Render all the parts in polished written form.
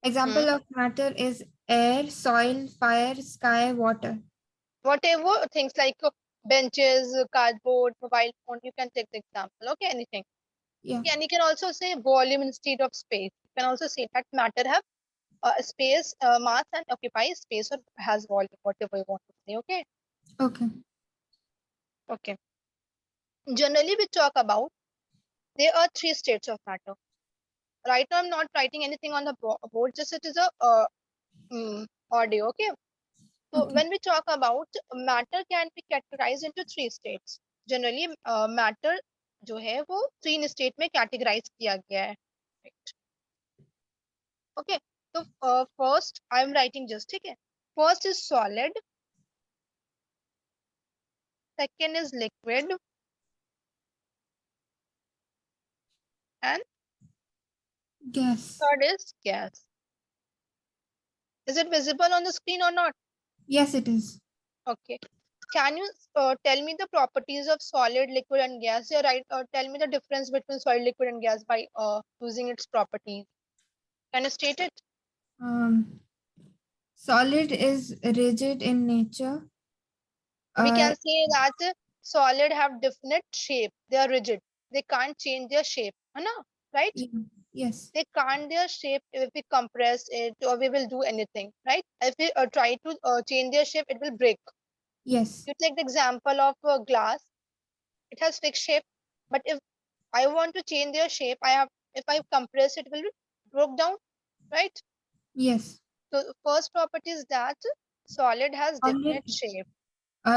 Example of matter is air, soil, fire, sky, water. Whatever things like benches, cardboard, mobile phone, you can take the example. Okay, anything. Yeah. Okay, and you can also say volume instead of space. You can also say that matter have space, mass, and occupy space, or has volume, whatever you want to say. Okay. Okay. Okay. Generally, we talk about there are three states of matter. Right now, I'm not writing anything on the board. Just it is a audio. Okay. So Okay. when we talk about matter, can be categorized into three states. Generally, matter जो है वो तीन state में categorise किया गया है. Right. Okay. So first I am writing just. ठीक है. First is solid. Second is liquid. And Gas. third is gas. Is it visible on the screen or not? Yes, it is. Okay. Can you tell me the properties of solid, liquid, and gas? Yeah, right. Tell me the difference between solid, liquid, and gas by using its properties. Can you state it? Solid is rigid in nature. We can say that solid have definite shape. They are rigid. They can't change their shape. है ना? Right? Yes. They can't their shape if we compress it or we will do anything. Right? If we try to change their shape, it will break. Yes. You take the example of glass. It has fixed shape, but if I want to change their shape, if I compress it, will be broke down, right? Yes. So first property is that solid has Solid, definite shape.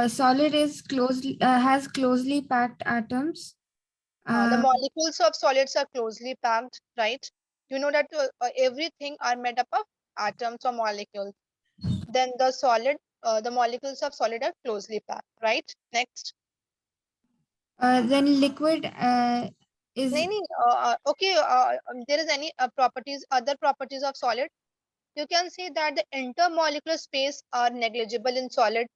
solid is closely has closely packed atoms. The molecules of solids are closely packed, right? You know that everything are made up of atoms or molecules. Then the molecules of solid are closely packed, right? Next. Then liquid is नहीं, okay. There is any other properties of solid. You can see that the intermolecular space are negligible in solid,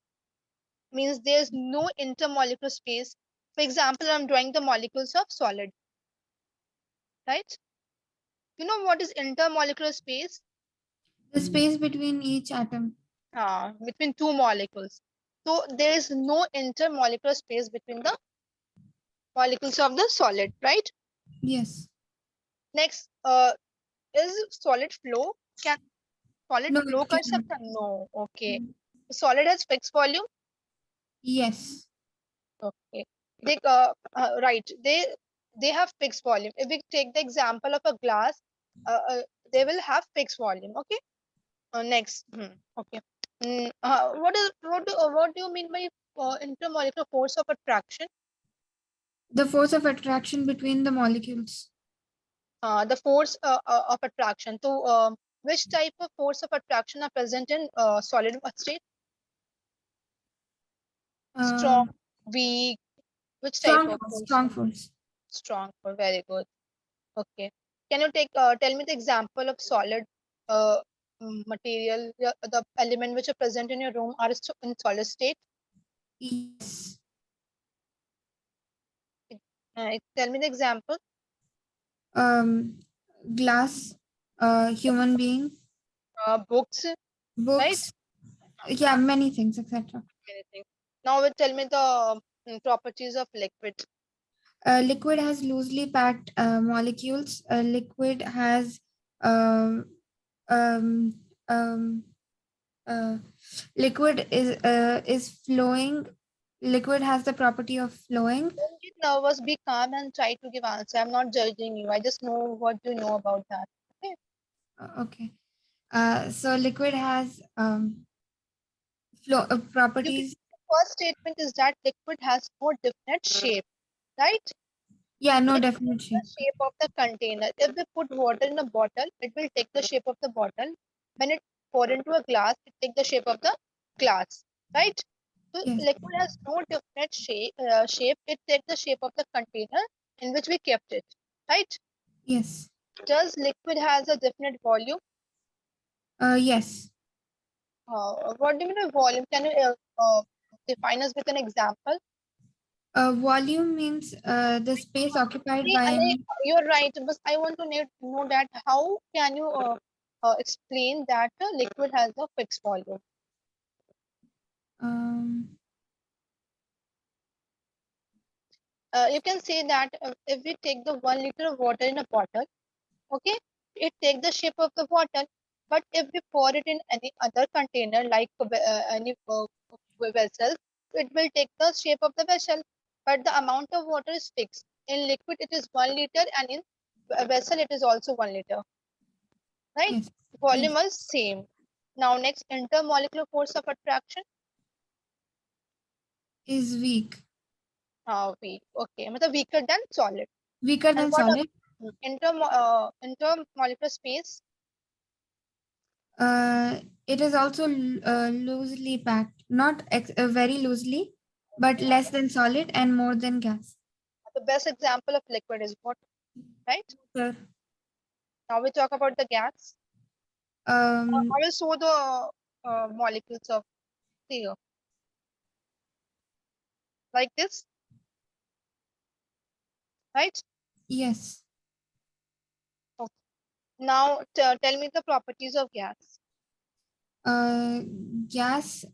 means there is no intermolecular space. For example, I'm drawing the molecules of solid, right? You know what is intermolecular space? the space between each atom. Between two molecules. So there is no intermolecular space between the molecules of the solid, right? Yes. Next, is solid flow? Can solid No, flow it कर can. सकता है? No. Okay. Solid has fixed volume. Yes. Okay. Right. They have fixed volume. If we take the example of a glass, they will have fixed volume. Okay. Next. Okay. What do you mean by intermolecular force of attraction? The force of attraction between the molecules. The force of attraction. So, which type of force of attraction are present in solid state? Strong, weak. Which type of force? Strong force. Strong. Very good. Okay. Can you tell me the example of solid material, the element which are present in your room are in solid state? Yes. Tell me the example. Glass, human being, Books, right? books, yeah, many things, etc. Anything. Now, tell me the properties of liquid. Liquid has loosely packed molecules. Liquid has um, um, um, liquid is flowing. Liquid has the property of flowing. Don't get nervous. Be calm and try to give answer. I'm not judging you. I just know what you know about that. Okay. Okay. So liquid has flow properties. The first statement is that liquid has no definite shape, right? Yeah, no It definite takes the shape. shape of the container. If we put water in a bottle, it will take the shape of the bottle. When it pour into a glass, it takes the shape of the glass, right? So Yes. liquid has no definite shape. It takes the shape of the container in which we kept it, right? Yes. Does liquid has a definite volume? Yes. What do you mean by volume? Can you define us with an example? Volume means the space occupied by. You're right, but I want to know that how can you explain that a liquid has a fixed volume? You can say that if we take the 1 liter of water in a bottle, okay, it takes the shape of the bottle. But if we pour it in any other container like any vessel, it will take the shape of the vessel. But the amount of water is fixed. In liquid, it is 1 liter, and in a vessel, it is also 1 liter. Right? Yes. Volume Yes. is same. Now, next, intermolecular force of attraction. Is weak. Weak. Okay, मतलब weaker than solid. Weaker And than what solid. intermolecular space? It is also loosely packed, not very loosely, but less than solid and more than gas. The best example of liquid is water, right? Sir. Now we talk about the gas. I Um, will show the molecules of here, like this, right? yes. Okay. Now tell me the properties of gas. Gas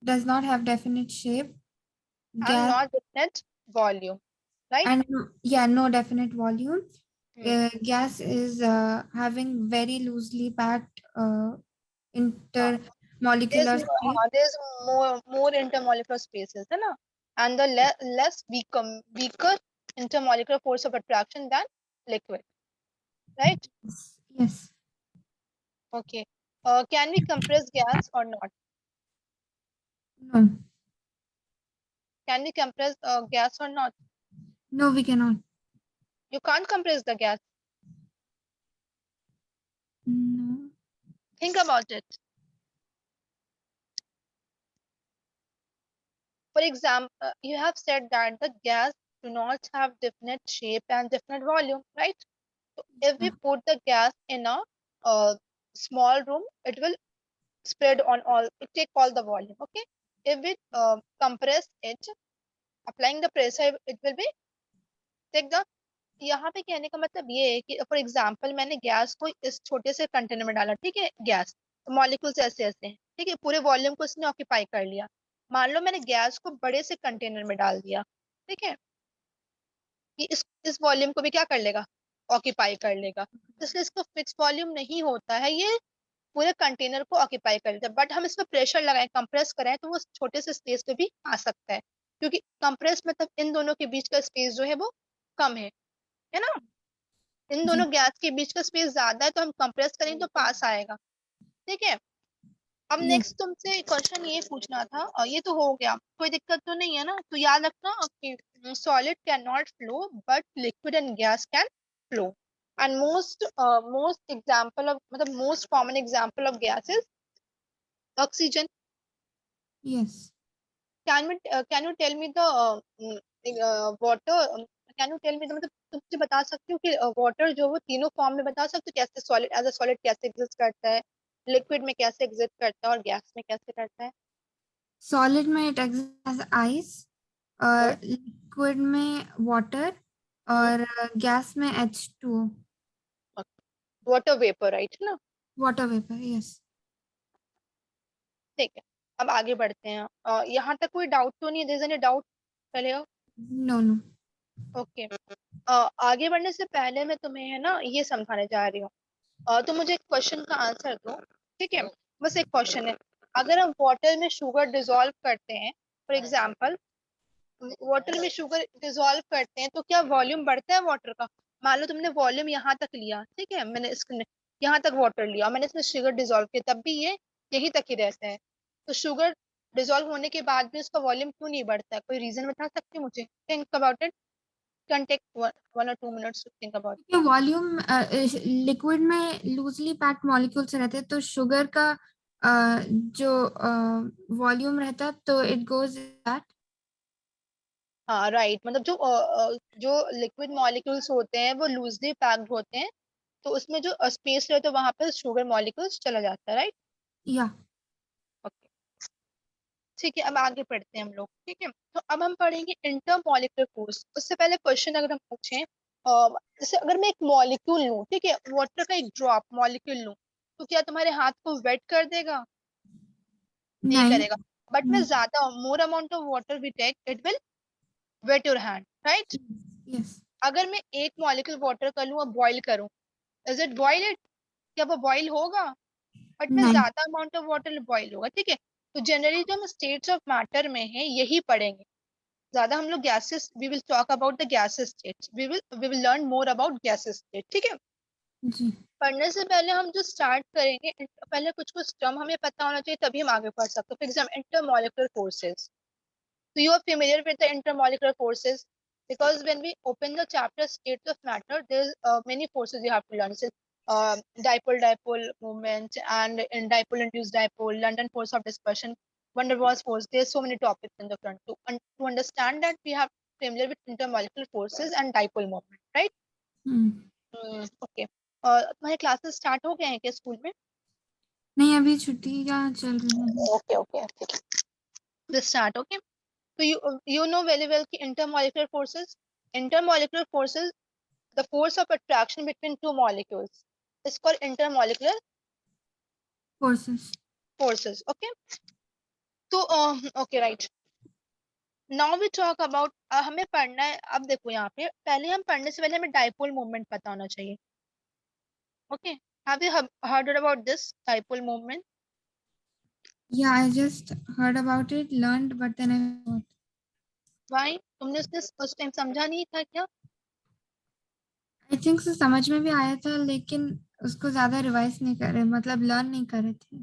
does not have definite shape. And Gas not definite volume, right? and yeah, no definite volume. Hmm. Gas is having very loosely packed intermolecular space. There's more intermolecular spaces, है ना? And the less weaker intermolecular force of attraction than liquid, right? Yes. Okay. Can we compress gas or not? No. Can we compress gas or not? No, we cannot. You can't compress the gas. No. Think about it. For example, you have said that the gas do not have definite shape and definite volume, right? So if we put the gas in a small room, it will spread on all, it take all the volume, okay? If we compress it, applying the pressure, it will be take the, यहाँ पे कहने का मतलब ये है कि for example मैंने gas को इस छोटे से कंटेनर में डाला, ठीक है, गैस मॉलिक्यूल्स ऐसे ऐसे हैं, ठीक है, पूरे वॉल्यूम को इसने ऑक्यूपाई कर लिया। मान लो मैंने गैस को बड़े से कंटेनर में डाल दिया, ठीक है, कि इस वॉल्यूम को भी क्या कर लेगा, ऑक्यूपाई कर लेगा, इसलिए इसको फिक्स वॉल्यूम नहीं होता है, ये पूरे कंटेनर को ऑक्यूपाई कर लेता है। बट हम इस पर प्रेशर लगाएं, कंप्रेस करें, तो वो छोटे से स्पेस पे भी आ सकता है, क्योंकि कंप्रेस मतलब इन दोनों के बीच का स्पेस जो है वो कम है ना? इन जी। दोनों गैस के बीच का स्पेस ज्यादा है, तो हम कंप्रेस करेंगे तो पास आएगा, ठीक है। अब Yes. नेक्स्ट तुमसे क्वेश्चन ये पूछना था, और ये तो हो गया, कोई दिक्कत तो नहीं है ना? तो याद रखना कि solid can not flow but liquid and gas can flow. And most example of, मतलब most common example of gas is oxygen. Yes. Can you tell me the water, can you tell me, मतलब तुम मुझे बता सकती हो कि water जो वो तीनों फॉर्म में बता सकते हो, कैसे सॉलिड, एज अ सॉलिड कैसे एग्जिस्ट करता है, लिक्विड में कैसे एग्जिस्ट करता है, और गैस में कैसे करता है? Solid में it exists as ice, Good. liquid में water और gas में H2O. वाटर वेपर, राइट ना? Water vapor. Yes. ठीक है, अब आगे बढ़ते हैं। यहाँ तक कोई डाउट तो नहीं है? देयर इज एनी डाउट पहले? No, no. ओके। आगे बढ़ने से पहले मैं तुम्हें है ना ये समझाने जा रही हूँ, तो मुझे एक क्वेश्चन का आंसर दो, ठीक है? बस एक क्वेश्चन है, अगर हम वाटर में शुगर डिसॉल्व करते हैं, फॉर एग्जांपल वाटर में शुगर डिसॉल्व करते हैं, तो क्या वॉल्यूम बढ़ता है वाटर का? मान लो तुमने वॉल्यूम यहाँ तक लिया, ठीक है, मैंने इसमें यहाँ तक वाटर लिया और मैंने इसमें शुगर डिसॉल्व किया, तब भी ये यहीं तक ही रहता है। तो शुगर डिसॉल्व होने के बाद भी उसका वॉल्यूम क्यों नहीं बढ़ता है? कोई रीजन बता सकते हो मुझे? Think about it, can take 1 or 2 minutes to think about. क्योंकि वॉल्यूम लिक्विड में लूजली पैक्ड मॉलिक्यूल्स रहते हैं, तो शुगर का जो वॉल्यूम रहता है, तो इट गोज दैट। हाँ राइट, मतलब जो लिक्विड मॉलिक्यूल्स होते हैं वो लूजली पैक्ड होते हैं, तो उसमें जो स्पेस रहता है वहां पर शुगर मॉलिक्यूल्स चला जाता है, राइट? या ओके, ठीक है, अब आगे पढ़ते हैं हम लोग, ठीक है। तो अब हम पढ़ेंगे इंटरमॉलिक्यूलर फोर्स। उससे पहले क्वेश्चन अगर हम पूछें जैसे अगर मैं एक मॉलिक्यूल लूं, ठीक है, वाटर का एक ड्रॉप मॉलिक्यूल लूं, तो क्या तुम्हारे हाथ को वेट कर देगा? नहीं नहीं। करेगा। बट मैं ज्यादा more amount of water we take, it will wet your hand, right? Yes. अगर मैं एक मॉलिक्यूल वाटर का लूं और बॉईल करूं, इज इट बॉईल इट? क्या वो बॉईल होगा? बट में नहीं। ज्यादा अमाउंट ऑफ वाटर बॉईल होगा, ठीक है। तो जनरली जो हम स्टेट्स ऑफ मैटर में है यही पढ़ेंगे ज्यादा हम लोग। Gases, we will talk about the gases states, we will learn more about gases state, ठीक है। जी। पढ़ने से पहले हम जो स्टार्ट करेंगे, पहले कुछ कुछ टर्म हमें पता होना चाहिए, तभी हम आगे पढ़ सकते हैं। For example intermolecular forces, so you are familiar with the intermolecular forces, because when we open the chapter states of matter, there's many forces you have to learn. So, dipole-dipole movement and in dipole-induced dipole, London force of dispersion, Van der Waals force. There's so many topics in the front. To understand that, we have familiar with intermolecular forces and dipole moment, right? Okay. तुम्हारे classes start हो गए हैं क्या school में? नहीं, अभी छुट्टियां चल रही हैं। ओके ओके, ठीक है, start. Okay, so you know very well कि intermolecular forces, the force of attraction between two molecules is called intermolecular courses. forces. Okay, तो okay, right. Now we talk about हमें पढ़ना है। अब देखो यहाँ पे पहले हम पढ़ने से पहले हमें डाइपोल मोमेंट पता होना चाहिए। Okay, have you heard about this dipole moment? Yeah, I just heard about it, learned, but then I forgot. Why? तुमने उस टाइम समझा नहीं था क्या? आई थिंक so, समझ में भी आया था, लेकिन उसको ज्यादा रिवाइज नहीं कर रहे, मतलब लर्न नहीं कर रहे थे।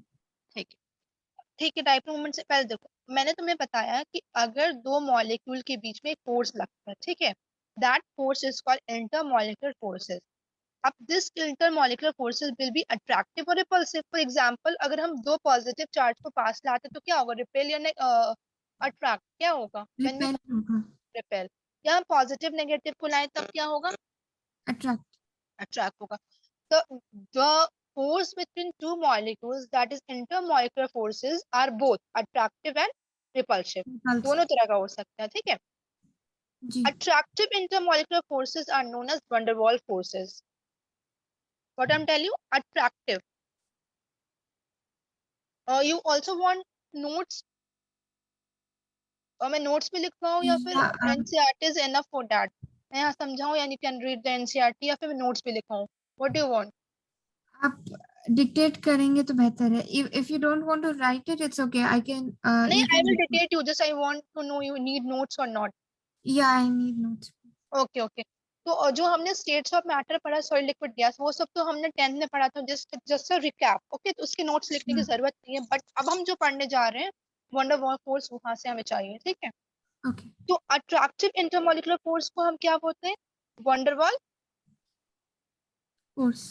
ठीक है, ठीक है। डाइपोल मोमेंट से पहले देखो, मैंने तुम्हें बताया कि अगर दो मॉलिक्यूल के बीच में एक फोर्स लगता है, ठीक है, that force is called intermolecular forces. अब this intermolecular forces will be attractive और रिपल्सिव। फॉर एग्जांपल, अगर हम दो पॉजिटिव चार्ज को पास लाते तो क्या होगा? रिपेल या अट्रैक्ट? क्या होगा व्हेन वी रिपेल होगा। रिपेल? या हम पॉजिटिव नेगेटिव को लाएं तब क्या होगा? अट्रैक्ट। अट्रैक्ट होगा। So the force between two molecules, that is intermolecular forces, are both attractive and repulsive. Repulsive. दोनों तरह का हो सकता है, ठीक है। जी। Attractive intermolecular forces are known as van der Waals forces. What I'm telling you, attractive. You also want notes, और मैं नोट्स भी लिखवाऊं या फिर या NCERT is enough for that? मैं यहाँ समझाऊं यानी कैन रीड द एनसीईआरटी, या फिर नोट्स भी लिखवाऊं? What do you want? आप डिक्टेट करेंगे तो बेहतर है। If you don't want to write it, it's okay, I can नहीं, you I can will dictate. Dictate you, just I want to know you need notes और not. या I need notes. Okay okay. तो जो हमने states of matter पढ़ा, solid liquid gas, वो सब तो हमने 10th में पढ़ा था। Just just recap, okay. तो उसके नोट्स लिखने की जरूरत नहीं है, बट अब हम जो पढ़ने जा रहे हैं वंडर वॉल फोर्स, वहां से हमें चाहिए, ठीक है। ओके। तो अट्रैक्टिव इंटरमॉलिक्यूलर फोर्स को हम क्या बोलते हैं? Wonder wall. कोर्स।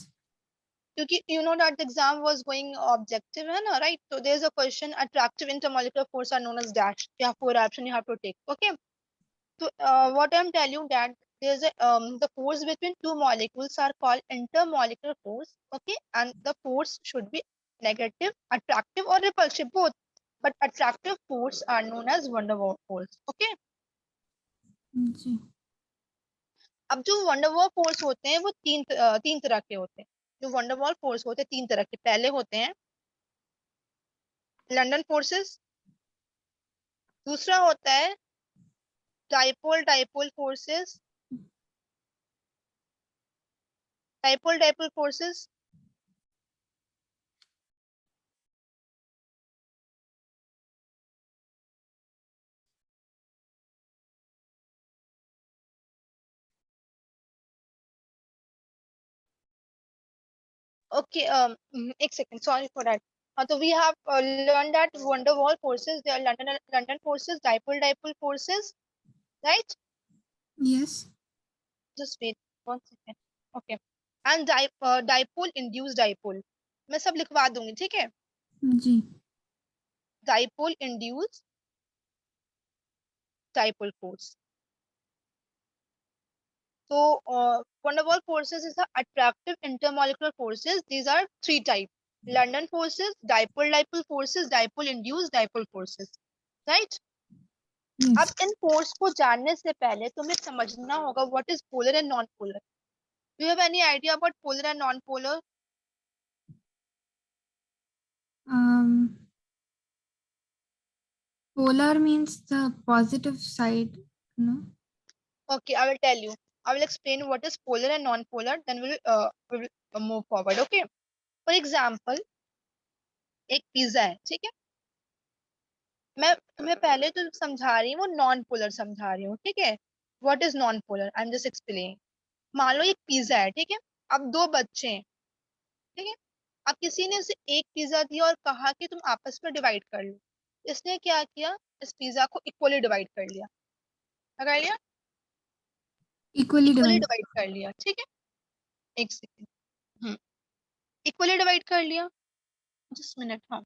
क्योंकि you know that the exam was going objective, है ना, राइट? तो there is a question, attractive intermolecular force are known as dash. you have four option you have to take, okay? So what I'm telling you that there's the force between two molecules are called intermolecular force, okay? And the force should be negative, attractive or repulsive, both. But attractive force are known as van der Waals force, okay? जी। अब जो van der Waals force होते हैं वो तीन तरह के होते हैं। जो van der Waals force होते हैं तीन तरह के। पहले होते हैं लंडन फोर्सेस, दूसरा होता है dipole dipole forces, dipole dipole forces, okay. एक second, sorry for that. So we have learned that van der Waals forces, they are London forces, dipole dipole forces, right? Yes. Just wait 1 second. Okay. And dipole induced dipole, मैं सब लिखवा दूंगी, ठीक है। जी। Dipole induced dipole force. So van der Waals forces is the attractive intermolecular forces. These are three types: London forces, dipole dipole forces, dipole induced dipole forces, right? Yes. अब in force को जानने से पहले तुम्हें समझना होगा what is polar and non polar. Do you have any idea about polar and non polar? Polar means the positive side, no? Okay, I will tell you. I will explain what is polar and non-polar. Then we will move forward. Okay. For example, एक pizza है, ठीक है. मैं तुम्हें पहले तो समझा रही हूँ, नॉन पोलर समझा रही हूँ, ठीक है. What is non polar? I am just explaining. मान लो एक पिज्जा है, ठीक है. अब दो बच्चे हैं, ठीक है. अब किसी ने उसे एक पिज्जा दिया और कहा कि तुम आपस में डिवाइड कर लो. इसने क्या किया? इस पिज्जा को इक्वली डिवाइड कर लिया. क्या कर लिया? Equally equally divided. डिवाइड कर लिया, ठीक है. एक सेकेंड. इक्वली डिवाइड कर लिया. Just minute. हाँ.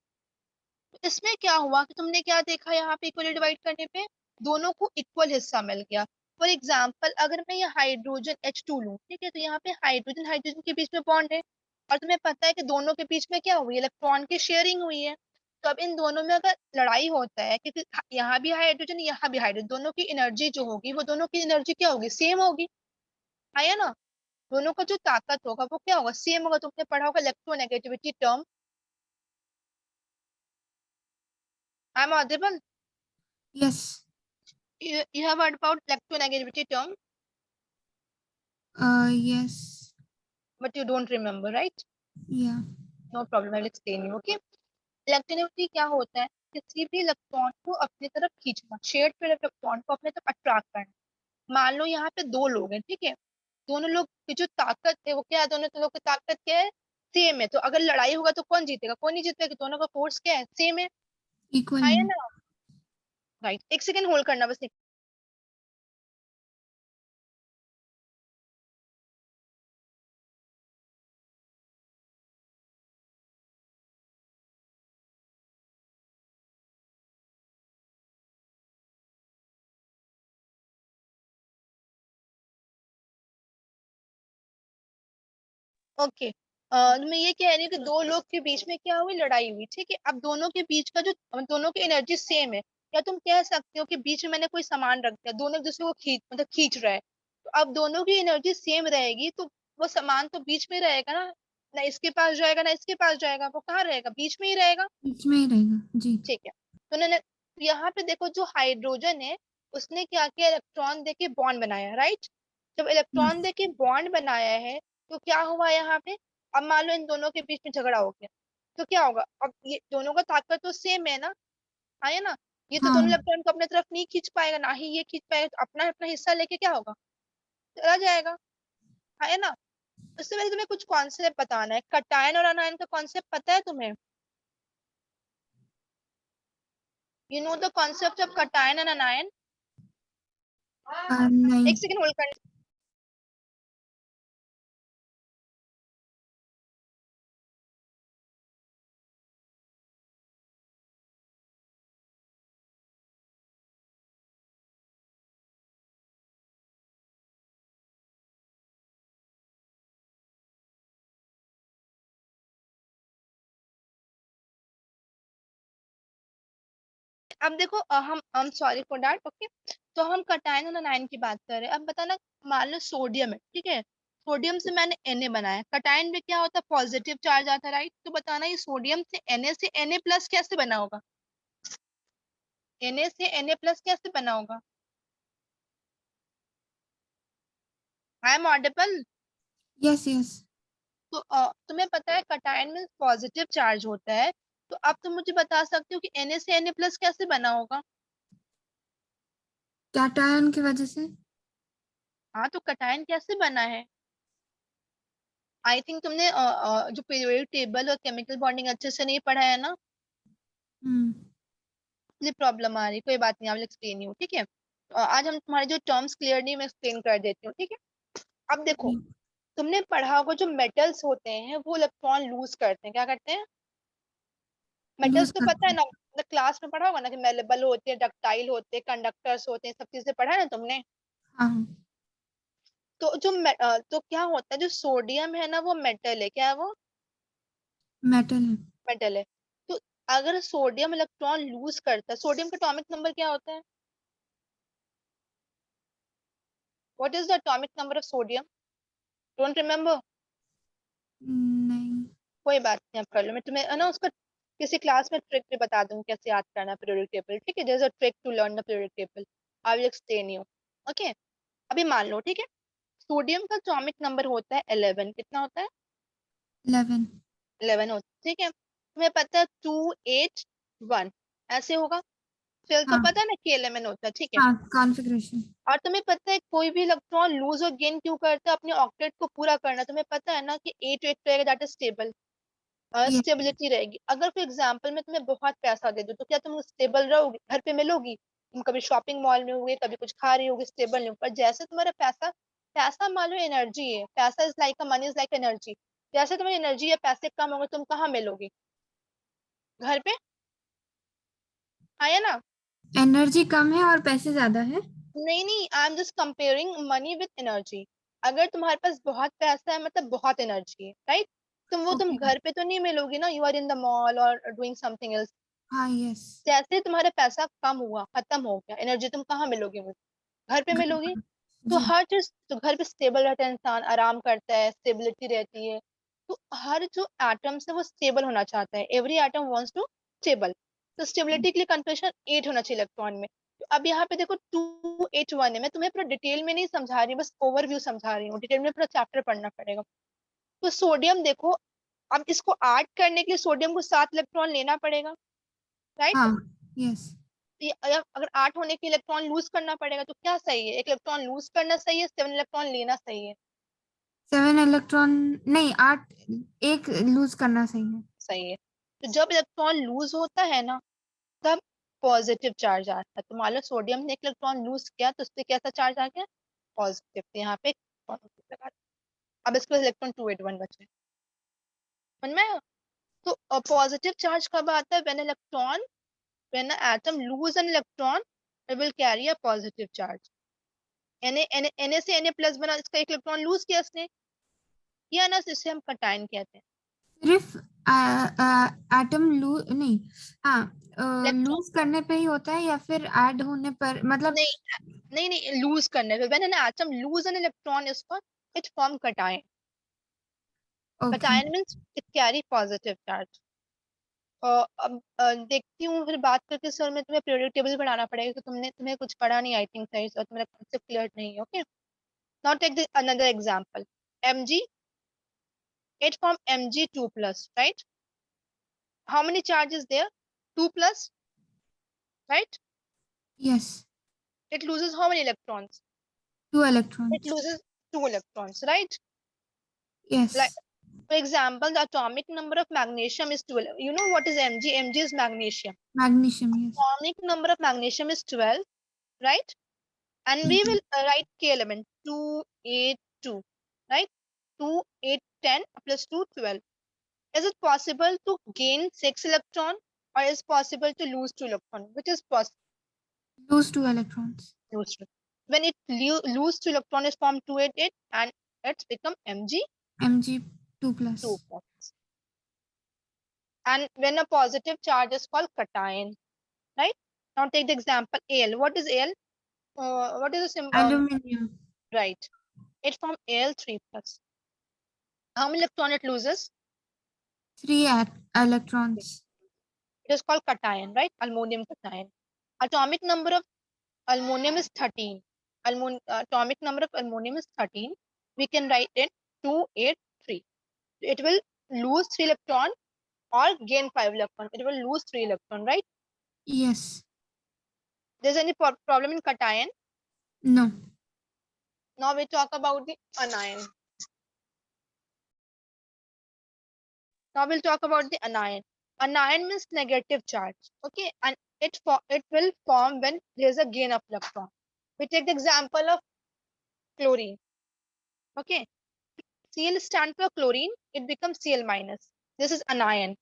तो इसमें क्या हुआ कि तुमने क्या देखा यहाँ पे इक्वली डिवाइड करने पे दोनों को इक्वल हिस्सा मिल गया. फॉर एग्जाम्पल अगर मैं ये हाइड्रोजन H2 लूं, ठीक है, तो यहाँ पे हाइड्रोजन हाइड्रोजन के बीच में बॉन्ड है और तुम्हें पता है कि दोनों के बीच में क्या हुई? इलेक्ट्रॉन की शेयरिंग हुई है. तो अब इन दोनों में अगर लड़ाई होता है क्योंकि यहाँ भी हाइड्रोजन यहाँ भी हाइड्रोजन, दोनों की एनर्जी जो होगी वो दोनों की एनर्जी क्या होगी? सेम होगी. है ना? दोनों का जो ताकत होगा वो क्या होगा? सेम होगा. तुमने पढ़ा होगा electronegativity term. I am audible? Yes. You have heard about electronegativity term, Yes. but you don't remember, right? Yeah. No problem, I will explain you. Okay. Electronegativity क्या होता है? किसी भी इलेक्ट्रॉन को अपनी तरफ खींचना, शेयर्ड पे इलेक्ट्रॉन को अपने तरफ अट्रैक्ट करना. मान लो यहाँ पे दो लोग हैं, ठीक है. दोनों लोग की जो ताकत है वो क्या है? दोनों लोग की ताकत क्या है? सेम है. तो अगर लड़ाई होगा तो कौन जीतेगा? कोई नहीं जीतेगा. दोनों का फोर्स क्या है? सेम है. Equal. है ना? राइट. एक सेकेंड होल्ड करना बस. ओके. मैं ये कह रही हूँ कि दो लोग के बीच में क्या हुई? लड़ाई हुई, ठीक है. अब दोनों के बीच का जो दोनों की एनर्जी सेम है. या तुम कह सकते हो कि बीच में मैंने कोई सामान रख दिया, दोनों एक दूसरे को खींच रहा है. तो अब दोनों की एनर्जी सेम रहेगी तो वो सामान तो बीच में ही रहेगा ना. ना इसके पास जाएगा ना इसके पास जाएगा. वो कहाँ रहेगा? बीच में ही रहेगा. बीच में ही रहेगा जी. ठीक है. तो उन्होंने यहाँ पे देखो जो हाइड्रोजन है उसने क्या किया? इलेक्ट्रॉन देके बॉन्ड बनाया, राइट. जब इलेक्ट्रॉन Yes. देके बॉन्ड बनाया है तो क्या हुआ यहाँ पे? अब मान लो इन दोनों के बीच में झगड़ा हो गया तो क्या होगा? अब ये दोनों का ताकत तो सेम है ना. है ना? ये तो दोनों हाँ. इलेक्ट्रॉन को अपने तरफ नहीं खींच पाएगा, ना ही ये खींच पाएगा. तो अपना अपना हिस्सा लेके क्या होगा? चला जाएगा. है ना? उससे पहले तुम्हें कुछ कॉन्सेप्ट बताना है. कटायन और अनायन का कॉन्सेप्ट पता है तुम्हें? You know the concept of cation and अनायन? नहीं. एक सेकंड होल्ड कर. अब देखो हम सॉरी फॉर दैट. ओके. तो हम कटायन और अनायन की बात कर रहे हैं. अब बताना. मान लो सोडियम है, ठीक है. सोडियम से मैंने Na बनाया. कटायन में क्या होता है? पॉजिटिव चार्ज आता है, राइट. तो बताना ये सोडियम से Na प्लस कैसे बना होगा? Na से Na प्लस कैसे बना होगा? I am audible? Yes. Yes. तो तुम्हें पता है कटायन में पॉजिटिव चार्ज होता है. तो अब तुम मुझे बता सकते हो कि Na से Na प्लस कैसे बना होगा? कैटायन की वजह से. हाँ, तो कटायन कैसे बना है? आई थिंक तुमने जो पीरियोडिक टेबल और केमिकल बॉन्डिंग अच्छे से नहीं पढ़ा है ना. हम्म. इसलिए प्रॉब्लम आ रही. कोई बात नहीं, आई विल एक्सप्लेन यू, ठीक है. आज हम तुम्हारे जो टर्म्स क्लियर नहीं, मैं एक्सप्लेन कर देती हूँ, ठीक है. अब देखो. जी. तुमने पढ़ा होगा जो मेटल्स होते हैं वो इलेक्ट्रॉन लूज करते हैं. क्या करते हैं? मेटल्स लूज तो पता है करते. ना. क्लास में पढ़ा होगा ना कि मेलेबल होते हैं, डक्टाइल होते हैं, कंडक्टर्स होते हैं. सब चीजें पढ़ा है ना तुमने. हाँ. तो तो क्या होता है? जो सोडियम है ना वो मेटल है. क्या है वो? मेटल है. मेटल है. तो अगर सोडियम इलेक्ट्रॉन लूज करता है, सोडियम का एटॉमिक नंबर क्या होता है? What is the atomic number of sodium? Don't remember? नहीं. कोई बात नहीं, आप कर लो. मैं तुम्हें ना उसका किसी क्लास में ट्रिक भी बता दूंगी कैसे याद करना है पीरियोडिक टेबल. ठीक है, there is a trick to learn the periodic table. I will explain you. Okay, अभी मान लो, ठीक है, सोडियम का एटॉमिक नंबर होता है 11. कितना होता है? 11. 11 होता है. ठीक है, तुम्हें पता है 281 ऐसे होगा. फिर तो हाँ. पता है ना कि 11 होता है. ठीक है, हाँ, कॉन्फ़िगरेशन. और तुम्हें पता है कोई भी इलेक्ट्रॉन लूज और गेन क्यों करता है? अपने ऑक्टेट को पूरा करना. तुम्हें पता है ना कि 8 8 रहेगा, दैट इज स्टेबल. ये. स्टेबिलिटी रहेगी. अगर फॉर एग्जांपल मैं तुम्हें बहुत पैसा दे दूं तो क्या तुम स्टेबल रहोगी? घर पे मिलोगी? तुम कभी शॉपिंग मॉल में होगे, कभी कुछ खा रही होगी, स्टेबल नहीं हो. पर जैसे तुम्हारा पैसा, पैसा मान लो एनर्जी है. पैसा is like a money is like energy. जैसे तुम्हारी एनर्जी या पैसे कम होंगे, तुम कहाँ मिलोगी? घर पे. आया ना? एनर्जी कम है और पैसे ज्यादा है. नहीं नहीं, I am just comparing money with energy. अगर तुम्हारे पास बहुत पैसा है मतलब बहुत एनर्जी है, राइट? तुम ओके. घर पे तो नहीं मिलोगी ना. You are in the mall और डूइंग समथिंग एल्स. हाँ. यस. जैसे तुम्हारा पैसा कम हुआ, खत्म हो गया, एनर्जी तुम कहाँ मिलोगी? मुझे घर पे मिलोगी. तो जी. हर चीज तो घर पे स्टेबल रहता है, इंसान आराम करता है, स्टेबिलिटी रहती है. तो हर जो एटम्स है वो स्टेबल होना चाहता है. Every atom wants to stable. तो स्टेबिलिटी के लिए कन्फर्मेशन 8 होना चाहिए इलेक्ट्रॉन में. तो अब यहाँ पे देखो 281 है. मैं तुम्हें पूरा डिटेल में नहीं समझा रही, बस ओवरव्यू समझा रही हूँ. डिटेल में पूरा चैप्टर पढ़ना पड़ेगा. तो सोडियम देखो, अब इसको ऐड करने के लिए सोडियम को 7 इलेक्ट्रॉन लेना पड़ेगा, राइट? हाँ. यस. अगर 8 होने के इलेक्ट्रॉन लूज करना पड़ेगा तो क्या सही है? एक इलेक्ट्रॉन लूज करना सही है, 7 इलेक्ट्रॉन लेना सही है? 7 इलेक्ट्रॉन. नहीं, 8. एक लूज करना सही है. सही है. तो जब इलेक्ट्रॉन लूज होता है ना, तब पॉजिटिव चार्ज आता है. तो मान लो सोडियम ने एक इलेक्ट्रॉन लूज किया तो उससे कैसा चार्ज आ गया? पॉजिटिव. तो यहाँ पे positive लगा दिया. अब इसके पास इलेक्ट्रॉन 281 बचे. समझ में आया? तो पॉजिटिव चार्ज कब आता है? when an atom lose an electron, it will carry a positive charge. Na से Na प्लस बना, इसका एक इलेक्ट्रॉन लूज किया इसने, किया ना, इसे हम कटायन कहते हैं. सिर्फ एटम लूज नहीं. हाँ. इलेक्ट्रॉन लूज करने पे ही होता है या फिर ऐड होने पर, मतलब. नहीं, नहीं नहीं, लूज करने पे. When an atom lose an electron is called, it form cation. Okay. Cation means it carry positive charge. अब देखती हूँ फिर बात करके सर, में तुम्हें पीरियोडिक टेबल पढ़ाना पड़ेगा, तो तुम्हें कुछ पढ़ा नहीं आई थिंक सही, और तुम्हारा कॉन्सेप्ट क्लियर नहीं है. Okay, now take another example. Mg, it form Mg2 plus, right? How many charges there? 2 plus, right? Yes. It loses how many electrons? 2 It electrons. loses 2 electrons, right? Yes. Like, for example, the atomic number of magnesium is 12. You know what is Mg? Mg is magnesium. Magnesium. Yes. Atomic number of magnesium is 12, right? And we will write K element 2, 8, 2, right? 2, 8, 10 plus 2, 12. Is it possible to gain 6 electron, or is possible to lose 2 electron? Which is possible? Lose 2 electrons. Lose 2. When it lose 2 electron, is formed 288 and it's become Mg2 Mg2 plus. plus. And when a positive charge is called cation, right? Now take the example Al. What is Al? What is the symbol? Aluminium. Right. It forms Al3 plus. How many electron it loses? 3 electrons. It is called cation, right? Aluminum cation. Atomic number of aluminum is 13. Atomic number of aluminum is 13. We can write it 283. It will lose 3 electron or gain 5 electron. It will lose 3 electron, right? Yes. There's any problem in cation? No. Now we talk about the anion. Now we'll talk about the anion. Anion means negative charge. Okay, and it will form when there's a gain of electron. We take the example of chlorine. Okay, Cl stands for chlorine. It becomes Cl minus. This is anion.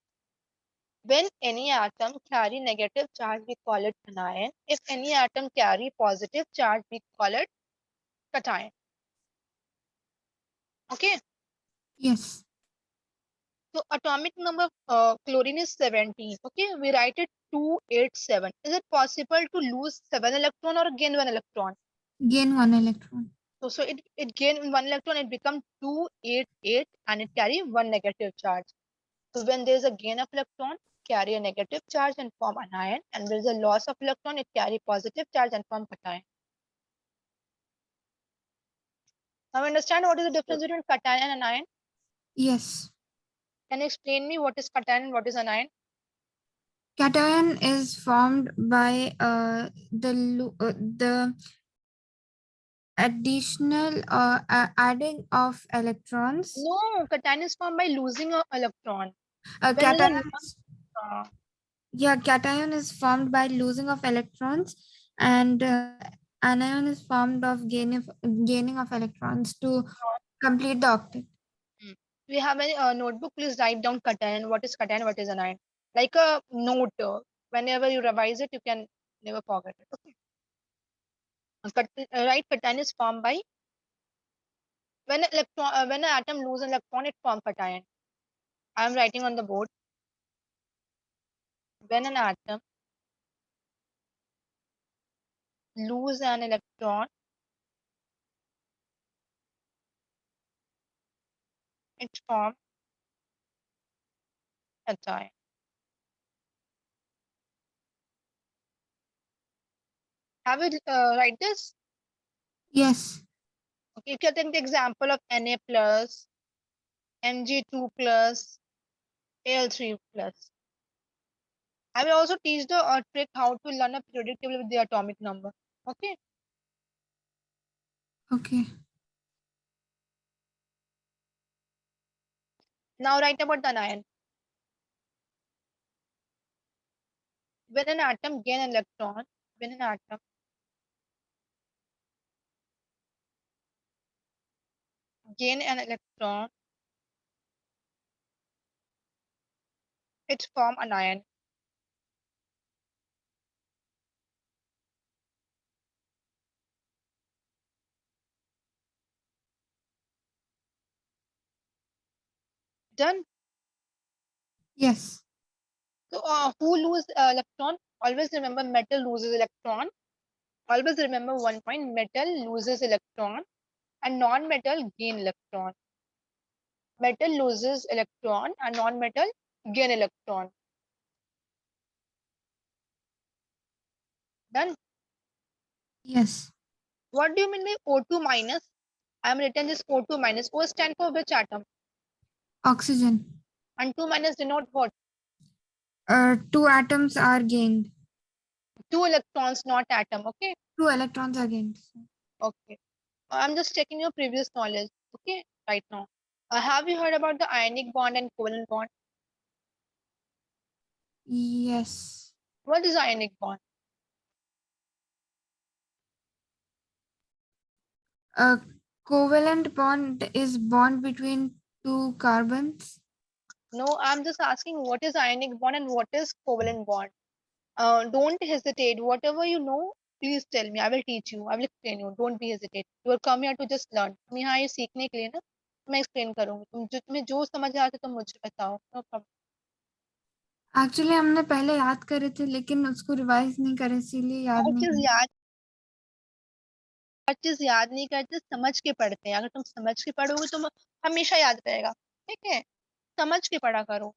When any atom carry negative charge, we call it anion. If any atom carry positive charge, we call it cation. Okay. Yes. So atomic number of chlorine is 17. Okay, we write it 287. Is it possible to lose 7 electron or gain 1 electron? Gain 1 electron. So it gain one electron, it become 288 and it carry one negative charge. So when there is a gain of electron, carry a negative charge and form anion, and there is a loss of electron, it carry positive charge and form cation. Now understand what is the difference between cation and anion? Yes. Can you explain me what is cation and what is anion? Cation is formed by the additional adding of electrons. No, cation is formed by losing an electron. When there is Cation, a yeah, cation is formed by losing of electrons, and anion is formed of gaining of electrons to complete the octet. we have a notebook, please write down cation, what is cation, what is anion. Like a note, whenever you revise it, you can never forget it. Okay. Right, cation is formed by when an atom loses an electron, it forms cation. I am writing on the board. When an atom loses an electron, it forms cation. Have you write this? Yes. Okay, you can take the example of Na plus, Mg2 plus, Al3 plus. I will also teach the trick how to learn a periodic table with the atomic number. Okay. Okay. Now write about the anion. When an atom gain an electron, when an atom gain an electron, it form an ion. Done. Yes. So who lose electron? Always remember metal loses electron. Always remember one point: metal loses electron and non-metal gain electron. Metal loses electron and non-metal gain electron. Done. Yes. What do you mean by O2 minus? I am written this O2 minus. O stand for which atom? Oxygen. And 2 minus denote what? Two atoms are gained. 2 electrons, not atom. Okay. Two electrons are gained. Okay. I'm just checking your previous knowledge. Okay. Right now. Have you heard about the ionic bond and covalent bond? Yes. What is ionic bond? A covalent bond is bond between two carbons. No, I'm just asking what is ionic bond and what is covalent bond. Don't hesitate. Whatever you know, please tell me. I will teach you. I will explain you. Don't be hesitate. You are come here to just learn. तुम यहाँ ये सीखने के लिए ना मैं explain करूँगी. तुम्हें जो समझ आ रहा है तुम मुझे बताओ. No problem. एक्चुअली हमने पहले याद करे थे लेकिन उसको रिवाइज नहीं करे इसीलिए याद हर नहीं चीज है। याद हर चीज याद नहीं करते, समझ के पढ़ते हैं. अगर तुम समझ के पढ़ोगे तो हमेशा याद रहेगा. ठीक है, समझ के पढ़ा करो.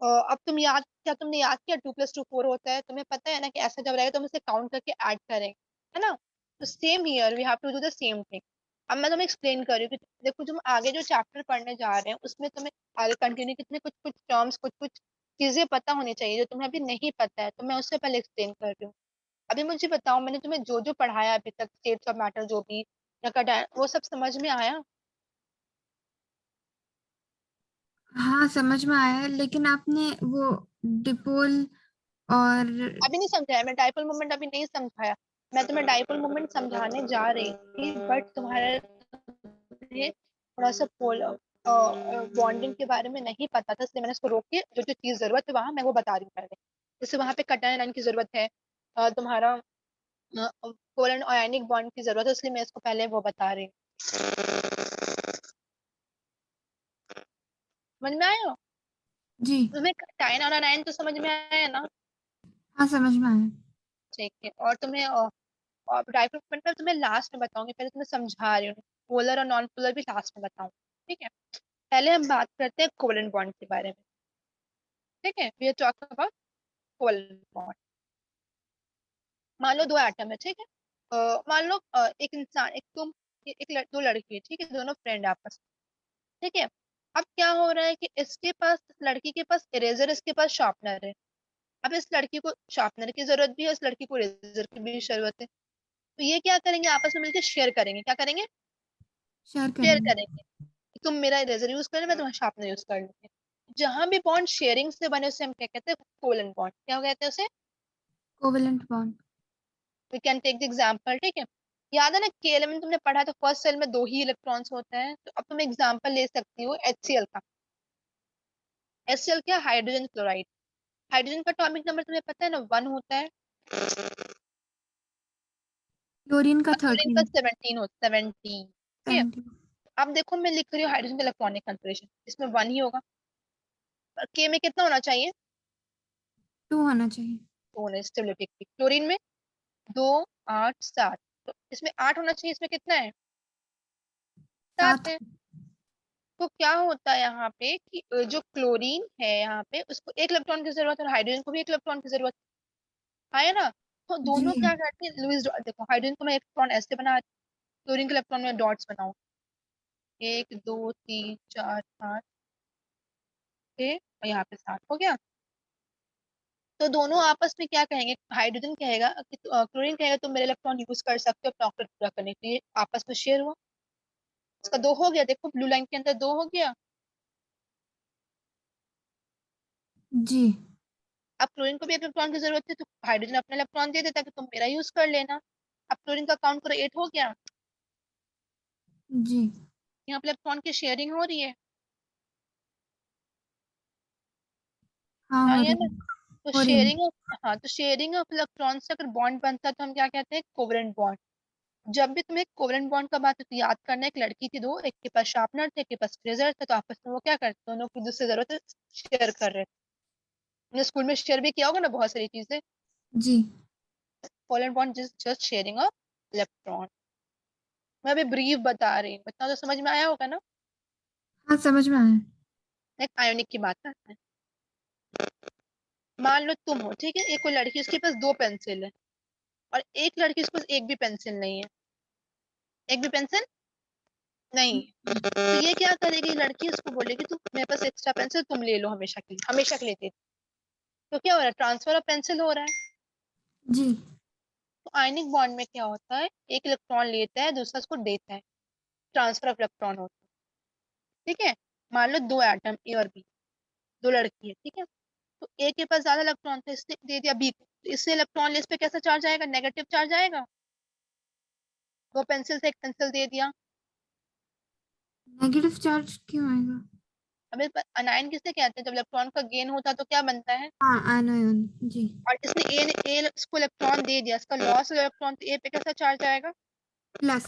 अब तुम याद क्या तुमने याद किया 2+2 4 होता है, तुम्हें पता है ना कि ऐसा जब रहेगा तो हम इसे काउंट करके ऐड करेंगे, है ना. तो same here we have to do the same thing. अब मैं तुम्हें एक्सप्लेन कर रही हूँ कि देखो तुम आगे जो चैप्टर पढ़ने जा रहे हैं उसमें तुम्हें आगे कंटिन्यू कितने कुछ कुछ टर्म्स कुछ कुछ चीजें पता होनी चाहिए जो तुम्हें अभी नहीं पता है, तो मैं उससे पहले एक्सप्लेन कर रही हूँ. अभी मुझे बताओ मैंने तुम्हें जो जो पढ़ाया अभी तक स्टेट्स ऑफ मैटर जो भी या कटा वो सब समझ में आया? हाँ समझ में आया लेकिन आपने वो डिपोल और अभी नहीं समझाया मैं डाइपोल मोमेंट, अभी नहीं समझाया. मैं तुम्हें डाइपोल मोमेंट समझाने जा रही थी बट तुम्हारे लिए थोड़ा सा पोल बॉन्डिंग के बारे में नहीं पता था, इसलिए मैंने इसको रोक के जो जो चीज जरूरत है वहां मैं वो बता रही हूँ पहले. जैसे वहां पे कटायन आयन की जरूरत है, तुम्हारा कोवलेंट आयनिक बॉन्ड की जरूरत है, इसलिए मैं इसको पहले वो बता रही हूँ. समझ में आया? जी तुम्हें कटायन और अनायन तो समझ में आया ना? हाँ समझ में आया। ठीक है. और तुम्हें डाइक्रोमेट मैं तुम्हें लास्ट में बताऊंगी, पहले तुम्हें समझा रही हूँ। पोलर और नॉन पोलर भी लास्ट में बताऊँ, ठीक है। पहले हम बात करते हैं कोवेलेंट बॉन्ड के बारे में, ठीक है। We are talking about covalent bond. मान लो दो एटम है, ठीक है। मान लो एक इंसान, एक तुम, दो लड़की है, ठीक है, दोनों फ्रेंड आपस में, ठीक है। अब क्या हो रहा है कि इसके पास, लड़की के पास इरेजर, इसके पास शार्पनर है। अब इस लड़की को शार्पनर की जरूरत भी है, इस लड़की को इरेजर की भी जरूरत है। तो ये क्या करेंगे, आपस में मिलकर शेयर करेंगे। क्या करेंगे? शेयर शेयर करेंगे। करेंगे। तुम मेरा इरेजर यूज कर, मैं तुम्हारा शार्पनर यूज कर लूंगी। जहां भी बॉन्ड शेयरिंग से बने उसे हम क्या कहते हैं? Covalent bond. क्या कहते हैं उसे? Covalent bond. We can take the example, ठीक है। याद है ना, केएलएम में तुमने पढ़ा, तो फर्स्ट सेल में दो ही इलेक्ट्रॉन्स होते हैं। तो अब तुम एग्जांपल ले सकती हो HCl का। HCl क्या? Hydrogen chloride. हाइड्रोजन का एटॉमिक नंबर तुम्हें पता है ना, 1 होता है। क्लोरीन का और क्लोरीन का 13। 17 होता है, 17, ठीक है। 17। अब देखो मैं लिख रही हूँ हाइड्रोजन का इलेक्ट्रॉनिक कंफर्मेशन, इसमें 1 ही होगा। के में कितना होना चाहिए? 2 होना चाहिए। 2 होना स्टेबिलिटी। क्लोरीन में 2, 8, 7। तो इसमें 8 होना चाहिए, इसमें कितना है? 7 7। है। तो क्या होता है यहाँ पे कि जो क्लोरीन है यहाँ पे, उसको एक इलेक्ट्रॉन की जरूरत है, और हाइड्रोजन को भी एक इलेक्ट्रॉन की जरूरत है ना। तो जी। दोनों क्या करते हैं? Lewis dot. देखो हाइड्रोजन को मैं इलेक्ट्रॉन ऐसे बना, क्लोरीन के इलेक्ट्रॉन में डॉट्स बनाऊं, 1, 2, 3, 4, 5, 6, और यहाँ पे 7 हो गया। तो दोनों आपस में क्या कहेंगे? हाइड्रोजन कहेगा कि क्लोरीन कहेगा तुम मेरे इलेक्ट्रॉन यूज कर सकते हो अपना ऑक्टेट पूरा करने के लिए। आपस में शेयर हुआ, इसका 2 हो गया। देखो ब्लू लाइन के अंदर 2 हो गया। जी। अब क्लोरीन को भी इलेक्ट्रॉन की जरूरत है, तो हाइड्रोजन अपना इलेक्ट्रॉन दे देता कि तुम मेरा यूज कर लेना। अब क्लोरीन का काउंट करो, 8 हो गया। जी। यहाँ पे इलेक्ट्रॉन की शेयरिंग हो रही है। हाँ, हाँ हो या रही ना? है। तो हो रही है। शेयरिंग ऑफ, हाँ, तो शेयरिंग ऑफ इलेक्ट्रॉन से अगर बॉन्ड बनता है तो हम क्या कहते हैं? Covalent bond. जब भी तुम्हें कोवेलेंट बॉन्ड का बात है तो याद करना है, एक लड़की थी दो, एक के पास शार्पनर थे, एक के पास ट्रेजर था, तो आपस में वो क्या करते? दोनों को जिससे जरूरत है शेयर कर रहे थे। तुमने स्कूल में शेयर भी किया होगा ना बहुत सारी चीजें। जी। Covalent bond just sharing of electron. मैं अभी ब्रीफ बता रही हूँ, इतना तो समझ में आया होगा ना। हाँ, समझ में आया। नेक्स्ट आयोनिक की बात करते हैं। मान लो तुम हो, ठीक है, एक कोई लड़की, उसके पास 2 पेंसिल है, और एक लड़की, उसके पास एक भी पेंसिल नहीं है। एक भी पेंसिल नहीं है। तो ये क्या करेगी? लड़की उसको बोलेगी तुम मेरे पास एक्स्ट्रा पेंसिल तुम ले लो, हमेशा के लिए दे। तो क्या हो रहा है? ट्रांसफर ऑफ पेंसिल हो रहा है। जी। तो आयनिक बॉन्ड में क्या होता है? एक इलेक्ट्रॉन लेता है, दूसरा उसको देता है। ट्रांसफर ऑफ इलेक्ट्रॉन होता है, ठीक है। मान लो दो एटम ए और बी, दो लड़की है, ठीक है। तो ए के पास ज्यादा इलेक्ट्रॉन था, इसने दे दिया बी को, तो इससे इलेक्ट्रॉन लिस्ट पे कैसा चार्ज आएगा? नेगेटिव चार्ज आएगा। दो पेंसिल से एक पेंसिल दे दिया। नेगेटिव चार्ज क्यों आएगा? अब इस अनायन किसे कहते हैं? जब इलेक्ट्रॉन का गेन होता है तो क्या बनता है? हाँ, एनोन। जी। और इसने ए इसको इलेक्ट्रॉन दे दिया, इसका लॉस इलेक्ट्रॉन, तो ए पे कैसा चार्ज आएगा? प्लस।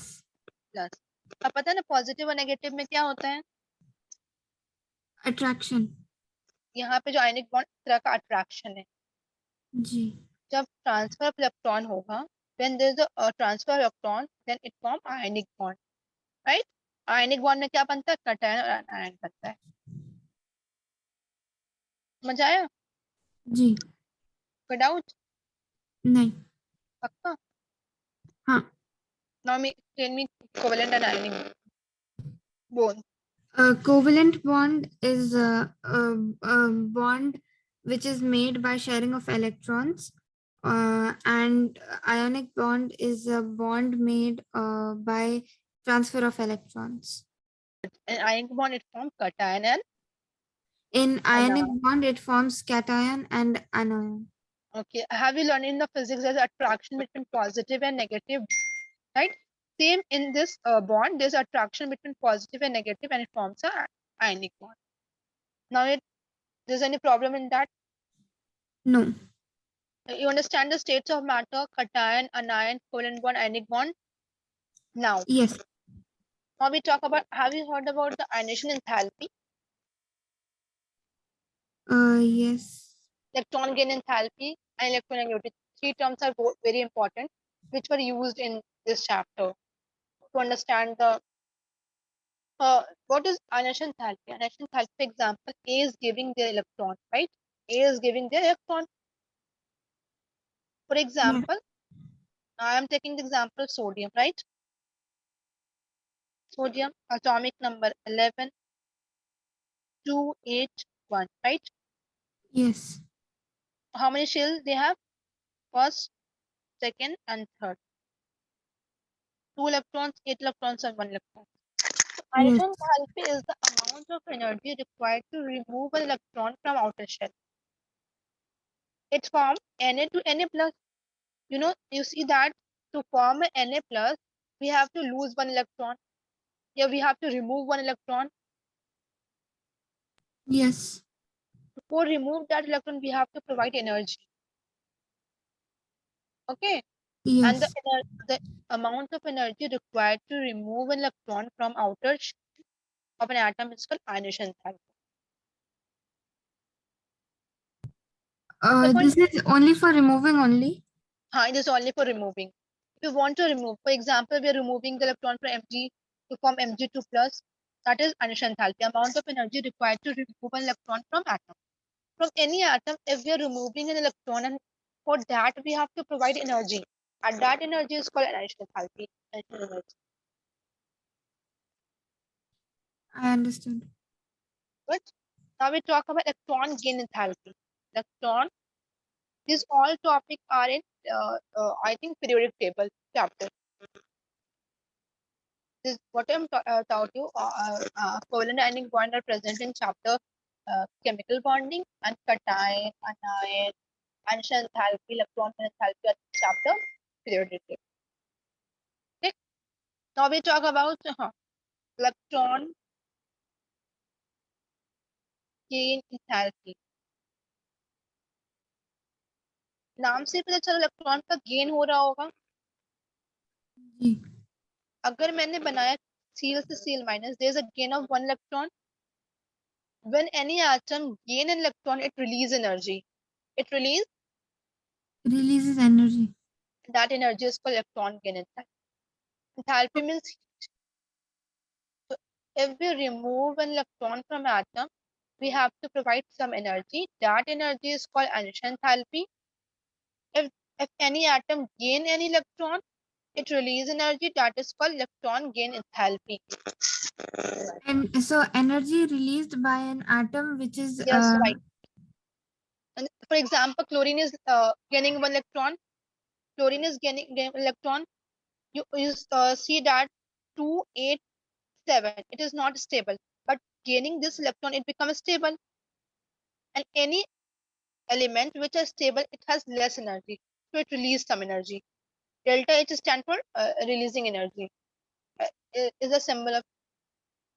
प्लस। अब पता है ना पॉजिटिव और नेगेटिव में क्या होता है? अट्रैक्शन। यहाँ पे जो आयनिक बॉन्ड तरह का अट्रैक्शन है। जी। जब ट्रांसफर ऑफ इलेक्ट्रॉन होगा, when there is a transfer of electron, then it form ionic bond, right? Ionic bond में क्या बनता है? कैटायन और आयन बनता है। समझ आया? जी। कोई डाउट? नहीं। पक्का? हाँ। Now me tell me covalent and ionic bond. A covalent bond is a bond which is made by sharing of electrons, and ionic bond is a bond made by transfer of electrons. And ionic bond it form cation and In ionic anion. bond, it forms cation and anion. Okay, have you learned in the physics there's attraction between positive and negative, right? Same in this bond, there's attraction between positive and negative, and it forms a ionic bond. Now, there's any problem in that? No. You understand the states of matter: cation, anion, covalent bond, ionic bond. Now, Yes. now we talk about. Have you heard about the ionization enthalpy? Yes. Electron gain enthalpy and electronegativity. Three terms are very important. which were used in this chapter to understand the what is ionization enthalpy. Ionization enthalpy, for example, A is giving their electron, right? A is giving their electron. For example, I am taking the example of sodium, right? Sodium atomic number 11281, right? Yes. How many shells they have? First, second, and third. 2 electrons, 8 electrons, and 1 electron. Yes. Ionization enthalpy is the amount of energy required to remove an electron from outer shell. It forms Na to Na plus. You know, you see that to form a Na plus, we have to lose 1 electron. Yeah, we have to remove 1 electron. Yes. To remove that electron, we have to provide energy. Okay. And Yes. the amount of energy required to remove an electron from outer shell of an atom is called ionization enthalpy. This is only for removing only. It is only for removing. If you want to remove, for example, we are removing the electron from Mg to form Mg2 plus. That is ionization enthalpy, amount of energy required to remove an electron from atom. From any atom, if we are removing an electron, and for that we have to provide energy, and that energy is called ionization enthalpy. I understood. Good. Now we talk about electron gain enthalpy. Electron. These all topics are in, I think, periodic table chapter. This what I'm taught you. Covalent ionic bond are present in chapter chemical bonding, and cation, anion, ionization enthalpy, electron gain enthalpy are chapter periodic table. Okay. Now we talk about electron gain enthalpy. नाम से पता चला electron का gain हो रहा होगा. जी. अगर मैंने बनाया Cl से Cl minus, there is a gain of 1 electron. When any atom gain an electron, it release energy. It Releases energy. that energy is called electron gain enthalpy. Enthalpy means heat. So if we remove an electron from atom, we have to provide some energy. That energy is called ionization enthalpy. If any atom gain any electron, it release energy, that is called electron gain enthalpy. And so energy released by an atom which is Yes, right. And for example, chlorine is gaining 1 electron. Chlorine is gaining electron. You see that 287. It is not stable, but gaining this electron, it becomes stable. And any element which is stable, it has less energy, so it releases some energy. Delta H stands for releasing energy. Is a symbol of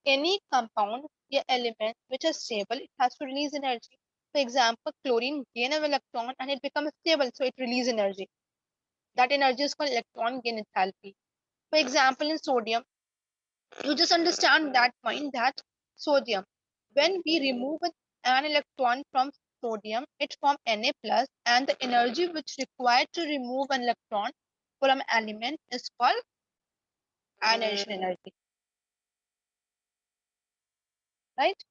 any compound or element which is stable, it has to release energy. For example, chlorine gain an electron and it becomes stable, so it releases energy. That energy is called electron gain enthalpy. For example, in sodium, you just understand that point that sodium, when we remove an electron from sodium, it forms Na plus, and the energy which required to remove an electron from an element is called ionization energy. Right?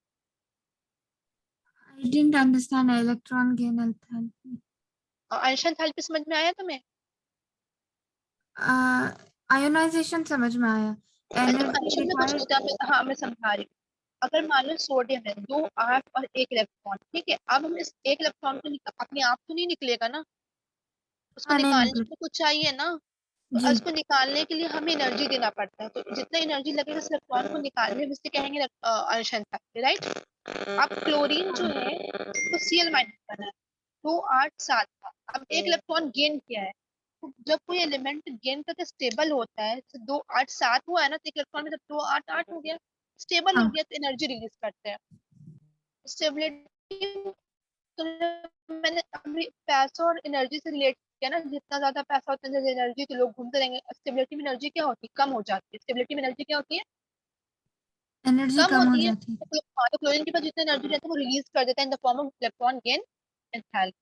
I didn't understand electron gain enthalpy. ionization enthalpy समझ में आया तुम्हें? Ionisation समझ में आया. ionization में कुछ नहीं था. हाँ, मैं समझा रही हूँ. अगर मान लो सोडियम है 2 8 और 1 इलेक्ट्रॉन, ठीक है. अब हम इस 1 इलेक्ट्रॉन को अपने आप तो नहीं निकलेगा ना, उसको नहीं निकालने निकल. के लिए कुछ चाहिए ना. तो उसको निकालने के लिए हमें एनर्जी देना पड़ता है. तो जितना एनर्जी लगेगा इस इलेक्ट्रॉन को निकालने में, इससे कहेंगे ionization enthalpy, राइट. अब क्लोरीन जो है वो Cl माइनस बना है, 2 8 7 था. अब 1 इलेक्ट्रॉन गेन किया है. तो जब कोई एलिमेंट गेन करके स्टेबल होता है, तो 2 8 7 हुआ है ना, तो 1 इलेक्ट्रॉन में जब 2 8 8 हो गया, स्टेबल हो गया, तो एनर्जी रिलीज करते हैं. स्टेबिलिटी तो मैंने अभी पैसा और एनर्जी से रिलेट किया ना. जितना ज्यादा पैसा होता है एनर्जी, तो लोग घूमते रहेंगे. स्टेबिलिटी में एनर्जी क्या होती है? कम हो जाती है. स्टेबिलिटी में एनर्जी क्या होती है? एनर्जी कम कम हो होती है. जाती है. तो क्लोरीन के पास जितना एनर्जी रहता है वो रिलीज कर देता है in the form of electron gain enthalpy.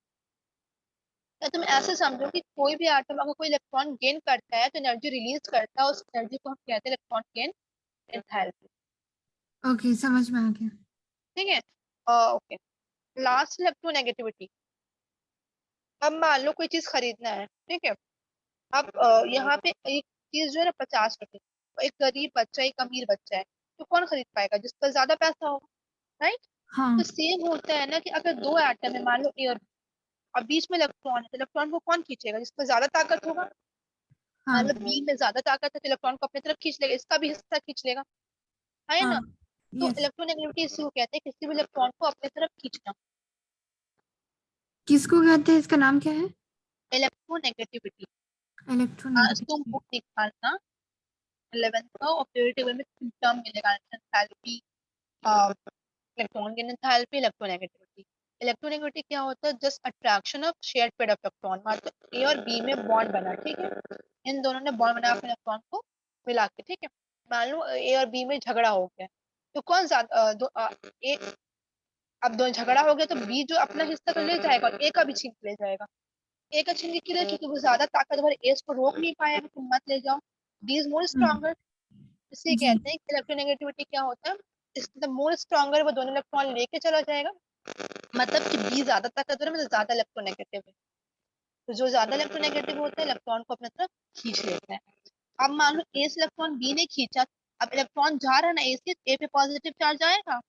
या तुम ऐसे समझो कि कोई भी एटम अगर कोई इलेक्ट्रॉन गेन करता है तो एनर्जी रिलीज करता है, उस एनर्जी को हम कहते हैं इलेक्ट्रॉन गेन एंथैल्पी। ओके, समझ में आ गया। ठीक है। Okay, last electronegativity. अब मान लो कोई चीज खरीदना है, ठीक है। अब यहाँ पे एक चीज जो है ना 50 रुपए, एक गरीब बच्चा एक अमीर बच्चा है, तो कौन खरीद पाएगा? जिस पर ज्यादा पैसा होगा, राइट। हाँ तो सेम होता है ना कि अगर दो एटम है, मान लो ए और बी, और बीच में इलेक्ट्रॉन है, तो इलेक्ट्रॉन को कौन खींचेगा? जिस पर ज्यादा ताकत होगा। मान हाँ लो बी में ज्यादा ताकत है तो इलेक्ट्रॉन को अपनी तरफ खींच लेगा, इसका भी हिस्सा खींच लेगा, है हाँ। ना। तो यस। इलेक्ट्रोनेगेटिविटी इसी को कहते हैं, किसी भी इलेक्ट्रॉन को अपनी तरफ खींचना। किसको कहते हैं, इसका नाम क्या है? इलेक्ट्रोनेगेटिविटी। आज तुम इलेक्ट्रोनेगेटिविटी। बुक निकालना 11th का, और पीरियड टेबल में टर्म मिलेगा, enthalpy, electron gain enthalpy, electronegativity. Electronegativity क्या होता है? Just attraction of shared pair of electron. मतलब ए और बी में बॉन्ड बना, ठीक है, इन दोनों ने बॉन्ड बनाया अपने इलेक्ट्रॉन को मिला के, ठीक है। मान लो ए और बी में झगड़ा हो गया, तो कौन ज्यादा ए, अब दोनों झगड़ा हो गया तो बी जो अपना हिस्सा तो ले जाएगा और ए का भी छीन के ले जाएगा। ए का छीन के ले, क्योंकि वो ज्यादा ताकतवर, ए को रोक नहीं पाएगा, तुम मत ले जाओ, B is more hmm. Stronger. इसे जी। कहते हैं कि इलेक्ट्रोनेगेटिविटी क्या होता है, द मोर स्ट्रॉन्गर वो दोनों इलेक्ट्रॉन लेके चला जाएगा। मतलब कि बी ज्यादा ताकतवर है, मतलब ज्यादा इलेक्ट्रोनेगेटिव है, तो जो ज्यादा इलेक्ट्रोनेगेटिव होता है इलेक्ट्रॉन को अपने तरफ खींच लेता है। अब मान लो ए से इलेक्ट्रॉन बी ने खींचा, अब इलेक्ट्रॉन जा रहा है ना ए से, ए पे पॉजिटिव चार्ज आएगा,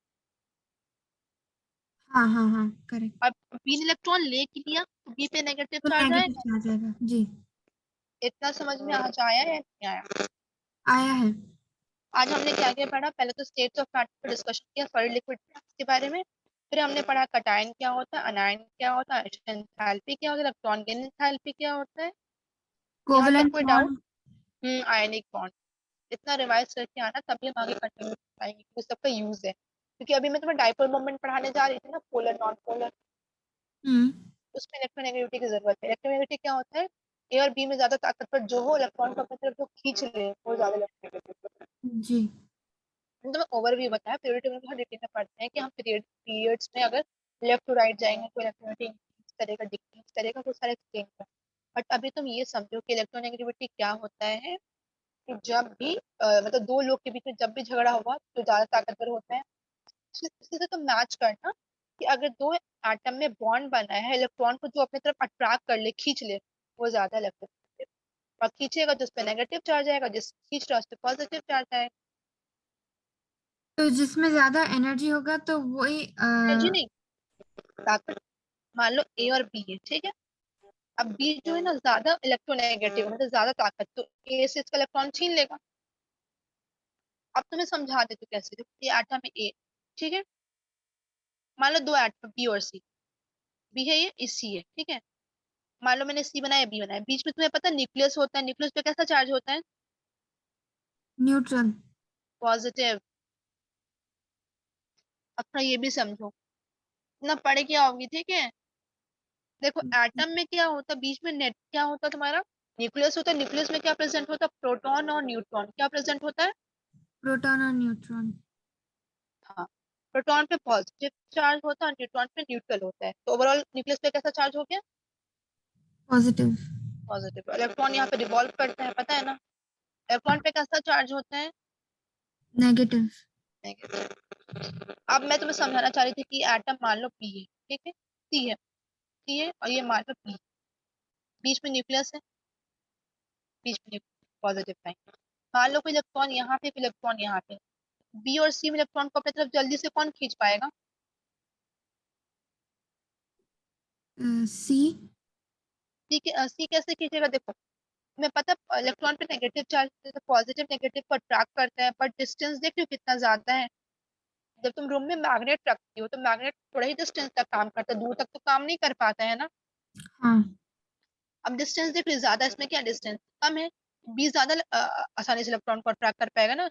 हाँ हाँ हाँ, करेक्ट। अब बी ने इलेक्ट्रॉन ले के लिया तो बी पे नेगेटिव तो चार्ज नेगेटिव आएगा। चार्ज आएगा जी। इतना समझ में आ जाया है या नहीं आया? आया है। आज हमने क्या क्या पढ़ा? पहले तो स्टेट्स ऑफ मैटर पर डिस्कशन किया, सॉलिड लिक्विड के बारे में। फिर हमने पढ़ा कटायन क्या होता है, अनायन क्या होता है, एंथैल्पी क्या होता है, इलेक्ट्रॉन गेन एंथैल्पी क्या होता है। यहाँ तक कोवलेंट कोई डाउट? बॉन्ड। Ionic bond. इतना रिवाइज करके आना, तभी हम आगे कंटिन्यू कर पाएंगे, क्योंकि सबका यूज है। क्योंकि अभी मैं तुम्हें डाइपोल मोमेंट पढ़ाने जा रही थी ना, पोलर नॉन पोलर, हम्म। उसमें इलेक्ट्रोनेगेटिविटी की जरूरत है। इलेक्ट्रोनेगेटिविटी क्या होता है? ए और बी में ज्यादा ताकतवर जो हो, इलेक्ट्रॉन को अपनी तरफ जो खींच ले, वो ज्यादा इलेक्ट्रोनेगेटिव। जी। तो मैं ओवरव्यू बताया, पीरियड टेबल में बहुत डिटेल में पढ़ते हैं कि हम पीरियड्स में अगर लेफ्ट टू राइट जाएंगे तो इलेक्ट्रोनेगेटिविटी इंक्रीज करेगा, डिक्रीज करेगा, वो सारे एक्सप्लेन कर। बट अभी तुम ये समझो कि इलेक्ट्रोनेगेटिविटी क्या होता है, कि जब भी मतलब दो लोग के बीच में जब भी झगड़ा होगा तो ज्यादा ताकतवर होता है। इसी से तुम मैच करना कि अगर दो एटम में बॉन्ड बना है, इलेक्ट्रॉन को जो अपनी तरफ अट्रैक्ट कर ले, खींच ले, वो ज्यादा इलेक्ट्रोनेगेटिव। और खींचेगा जिस पे नेगेटिव चार्ज आएगा, जिस खींच रहा है उस पे पॉजिटिव चार्ज आएगा। तो जिसमें ज्यादा एनर्जी होगा तो वही एनर्जी नहीं, ताकत। मान लो ए और बी है, ठीक है। अब बी जो है ना ज्यादा इलेक्ट्रोनेगेटिव, मतलब ज्यादा ताकत, तो ए से इसका इलेक्ट्रॉन छीन लेगा। अब तुम्हें समझा देती हूँ कैसे। देखो ये एटम है ए, ठीक है। मान लो दो एटम बी और सी, बी है ये, सी है, ठीक है। मान लो मैंने सी बनाया, बी बनाया, बीच में तुम्हें पता न्यूक्लियस होता है, न्यूक्लियस पे कैसा चार्ज होता है? न्यूट्रॉन। पॉजिटिव। अच्छा ये भी समझो, इतना पढ़े क्या होगी, ठीक है। देखो एटम में क्या होता है, बीच में नेट क्या होता है तुम्हारा? न्यूक्लियस होता है। न्यूक्लियस में क्या प्रेजेंट होता है? प्रोटॉन और न्यूट्रॉन। क्या प्रेजेंट होता है? प्रोटॉन और न्यूट्रॉन। हाँ, प्रोटॉन पे पॉजिटिव चार्ज होता है और न्यूट्रॉन पे न्यूट्रल होता है। तो ओवरऑल न्यूक्लियस पे कैसा चार्ज हो गया? पॉजिटिव। पॉजिटिव। इलेक्ट्रॉन यहाँ पे रिवॉल्व करता है, पता है ना। इलेक्ट्रॉन पे कैसा चार्ज होता है? नेगेटिव। नेगेटिव। अब मैं तुम्हें समझाना चाह रही थी कि एटम मान लो पी है, ठीक है, सी है, सी है, और ये मान लो पी, बीच में न्यूक्लियस है, बीच में पॉजिटिव साइन। मान लो कोई इलेक्ट्रॉन यहाँ पे, कोई इलेक्ट्रॉन यहाँ पे, बी और सी में इलेक्ट्रॉन को अपनी तरफ जल्दी से कौन खींच पाएगा? सी। सी कैसे खींचेगा? देखो, तुम्हें पता है इलेक्ट्रॉन पे नेगेटिव चार्ज, तो पॉजिटिव नेगेटिव को अट्रैक्ट करता है, पर डिस्टेंस देख रहे हो कितना ज्यादा है। जब तुम रूम में मैग्नेट रखती हो तो मैग्नेट थोड़ा ही डिस्टेंस तक काम करता है, दूर तक तो काम नहीं कर पाता है ना। हाँ अब डिस्टेंस देख रही हो, ज्यादा, इसमें क्या डिस्टेंस कम है, बी ज्यादा आसानी से इलेक्ट्रॉन को अट्रैक्ट कर पाएगा ना।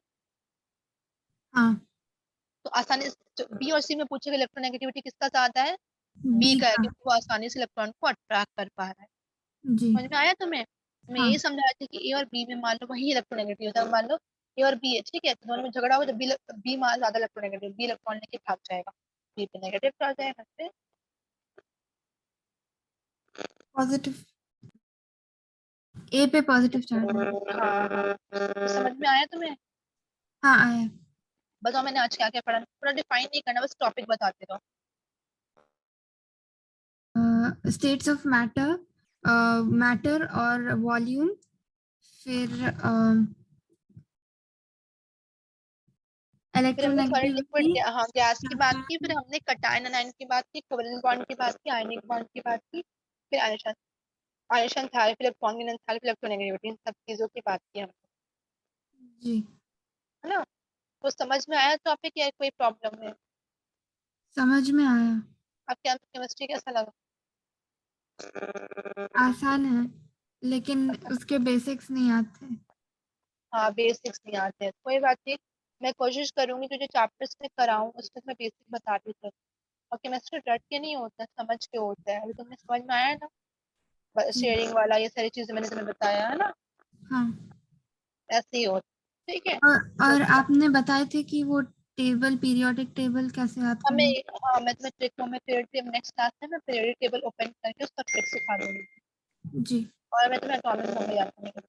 हाँ। तो आसानी से बी और सी में पूछेगा इलेक्ट्रोनेगेटिविटी किसका ज्यादा है? बी बी का है, का। क्योंकि वो आसानी से इलेक्ट्रॉन को अट्रैक्ट कर पा रहा है। जी। समझ में आया तुम्हें? मैं हाँ। यही समझा रही थी कि ए और बी में मान लो वही इलेक्ट्रोनेगेटिव होता है। मान लो ए और बी है, ठीक है, तो दोनों में झगड़ा होगा तो बी मान ज्यादा इलेक्ट्रोनेगेटिव, बी इलेक्ट्रॉन लेके भाग जाएगा, बी पे नेगेटिव चार्ज आएगा। पॉजिटिव, ए पे पॉजिटिव चार्ज है। हाँ, तो समझ में आया तुम्हें? हाँ आया। बताओ मैंने आज क्या क्या पढ़ा, पूरा डिफाइन नहीं करना, बस टॉपिक बताते रहो। स्टेट्स ऑफ मैटर, मैटर और वॉल्यूम, फिर फिर हमने सॉलिड लिक्विड, इलेक्ट्रोनेगेटिविटी, हाँ गैस की बात की, फिर हमने कटायन अनायन की बात की, कोवेलेंट बॉन्ड की बात की, आयनिक बॉन्ड की बात की, फिर आयनिक आयनिक एंथैल्पी, इलेक्ट्रॉन एंथैल्पी, इलेक्ट्रोनेगेटिविटी, इन सब चीजों की बात की हमने, जी है ना? तो समझ में आया टॉपिक या कोई प्रॉब्लम है? समझ में आया। अब क्या केमिस्ट्री कैसा लगा? आसान है लेकिन उसके बेसिक्स नहीं आते। हाँ बेसिक्स नहीं आते हैं, कोई बात नहीं, मैं कोशिश करूंगी जो जो चैप्टर्स में कराऊं उसमें मैं बेसिक बताती हूँ। और केमिस्ट्री रट के नहीं होता, समझ के होता है, अभी तुमने समझ में आया ना, जी शेयरिंग वाला ये सारी चीजें मैंने तुम्हें बताया है ना, हाँ। ऐसे ही होता है, ठीक है? और आपने बताए थे कि वो टेबल, पीरियोडिक टेबल कैसे याद करना है? हमें, हाँ मैं तुम्हें ट्रिक में पीरियड नेक्स्ट क्लास में मैं पीरियड टेबल ओपन करके उसका ट्रिक सिखा दूंगी, जी और मैं तुम्हें एटॉमिक नंबर याद करने का,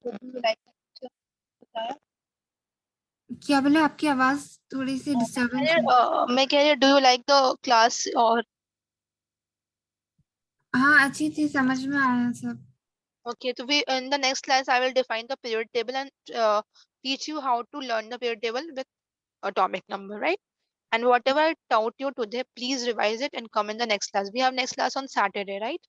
तो do you like it? बताया। क्या बोले, आपकी आवाज थोड़ी सी डिस्टरबेंस है। मैं कह रही हूँ do you like the class, और हाँ अच्छी थी, समझ में आया सब। okay, so we in the next class I will define the period table and teach you how to learn the period table with atomic number, right? And whatever I taught you today, please revise it and come in the next class. We have next class on Saturday, right?